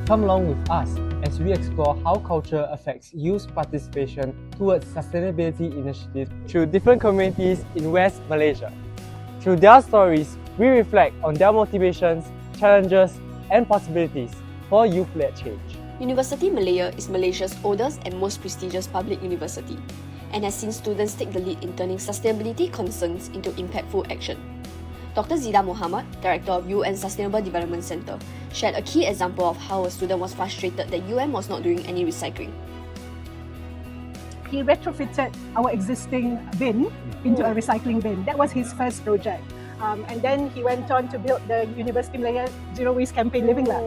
Come along with us as we explore how culture affects youth participation towards sustainability initiatives through different communities in West Malaysia. Through their stories, we reflect on their motivations, challenges, and possibilities for youth-led change. University Malaya is Malaysia's oldest and most prestigious public university and has seen students take the lead in turning sustainability concerns into impactful action. Dr. Zida Muhammad, Director of UN Sustainable Development Centre, shared a key example of how a student was frustrated that UM was not doing any recycling. He retrofitted our existing bin into a recycling bin. That was his first project. And then he went on to build the University Malaya Zero Waste Campaign Living Lab.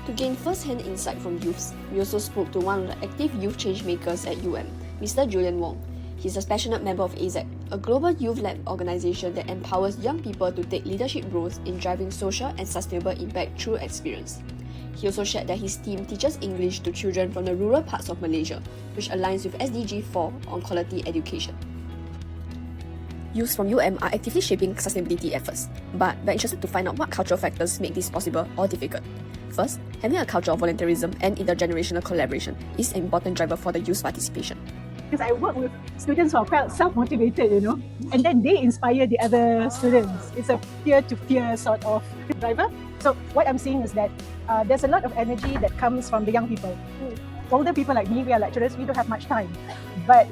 To gain first-hand insight from youths, we also spoke to one of the active youth change makers at UM, Mr. Julian Wong. He's a passionate member of AZEC, a global youth-led organisation that empowers young people to take leadership roles in driving social and sustainable impact through experience. He also shared that his team teaches English to children from the rural parts of Malaysia, which aligns with SDG 4 on quality education. Youths from UM are actively shaping sustainability efforts, but we're interested to find out what cultural factors make this possible or difficult. First, having a culture of volunteerism and intergenerational collaboration is an important driver for the youth participation. Because I work with students who are quite self-motivated, and then they inspire the other students. It's a peer-to-peer sort of driver. So what I'm seeing is that there's a lot of energy that comes from the young people. Older people like me, we are lecturers, we don't have much time. But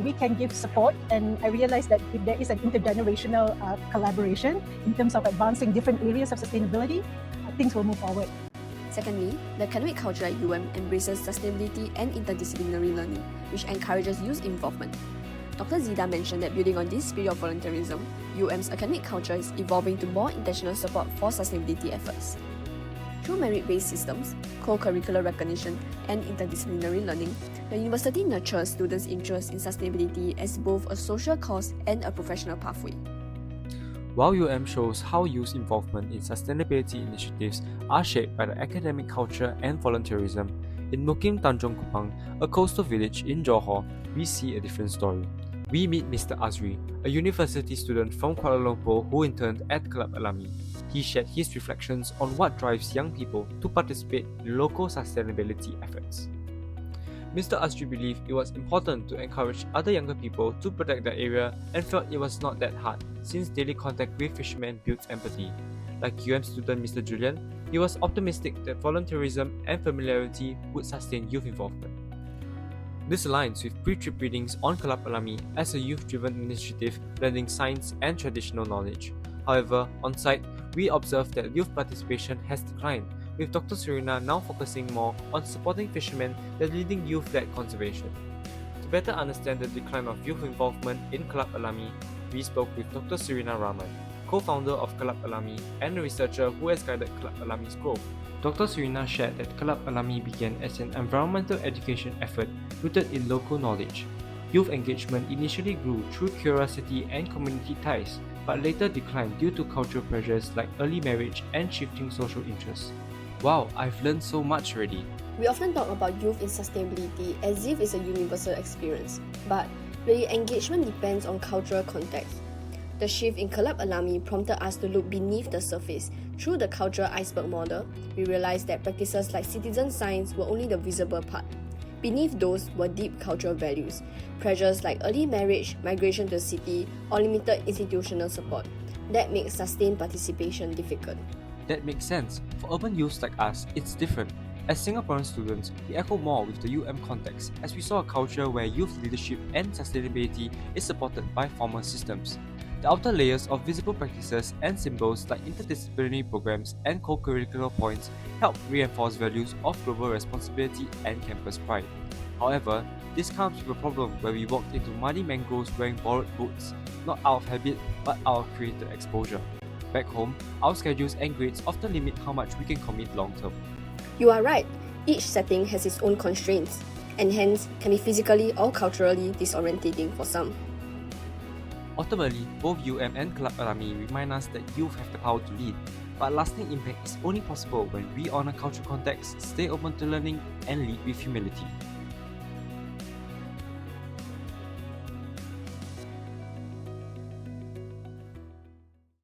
we can give support, and I realize that if there is an intergenerational collaboration in terms of advancing different areas of sustainability, things will move forward. Secondly, the academic culture at UM embraces sustainability and interdisciplinary learning, which encourages youth involvement. Dr. Zida mentioned that building on this spirit of volunteerism, UM's academic culture is evolving to more intentional support for sustainability efforts. Through merit-based systems, co-curricular recognition, and interdisciplinary learning, the university nurtures students' interest in sustainability as both a social cause and a professional pathway. While UM shows how youth involvement in sustainability initiatives are shaped by the academic culture and volunteerism, in Mukim Tanjung Kupang, a coastal village in Johor, we see a different story. We meet Mr. Azri, a university student from Kuala Lumpur who interned at Club Alami. He shared his reflections on what drives young people to participate in local sustainability efforts. Mr. Azri believed it was important to encourage other younger people to protect the area and felt it was not that hard since daily contact with fishermen builds empathy. Like UM student Mr. Julian, he was optimistic that volunteerism and familiarity would sustain youth involvement. This aligns with pre-trip readings on Club Alami as a youth-driven initiative blending science and traditional knowledge. However, on site, we observed that youth participation has declined, with Dr. Serena now focusing more on supporting fishermen than leading youth-led conservation. To better understand the decline of youth involvement in Club Alami, we spoke with Dr. Serena Rahman, co-founder of Club Alami and a researcher who has guided Club Alami's growth. Dr. Serena shared that Club Alami began as an environmental education effort rooted in local knowledge. Youth engagement initially grew through curiosity and community ties, but later declined due to cultural pressures like early marriage and shifting social interests. Wow, I've learned so much already. We often talk about youth in sustainability as if it's a universal experience, but really engagement depends on cultural context. The shift in Club Alami prompted us to look beneath the surface. Through the cultural iceberg model, we realized that practices like citizen science were only the visible part. Beneath those were deep cultural values, pressures like early marriage, migration to the city, or limited institutional support. That makes sustained participation difficult. That makes sense. For urban youths like us, it's different. As Singaporean students, we echo more with the UM context as we saw a culture where youth leadership and sustainability is supported by formal systems. The outer layers of visible practices and symbols like interdisciplinary programs and co-curricular points help reinforce values of global responsibility and campus pride. However, this comes with a problem where we walked into muddy mangroves wearing borrowed boots, not out of habit but out of created exposure. Back home, our schedules and grades often limit how much we can commit long term. You are right. Each setting has its own constraints, and hence can be physically or culturally disorientating for some. Ultimately, both UM and Club Alami remind us that youth have the power to lead, but lasting impact is only possible when we honor cultural context, stay open to learning, and lead with humility.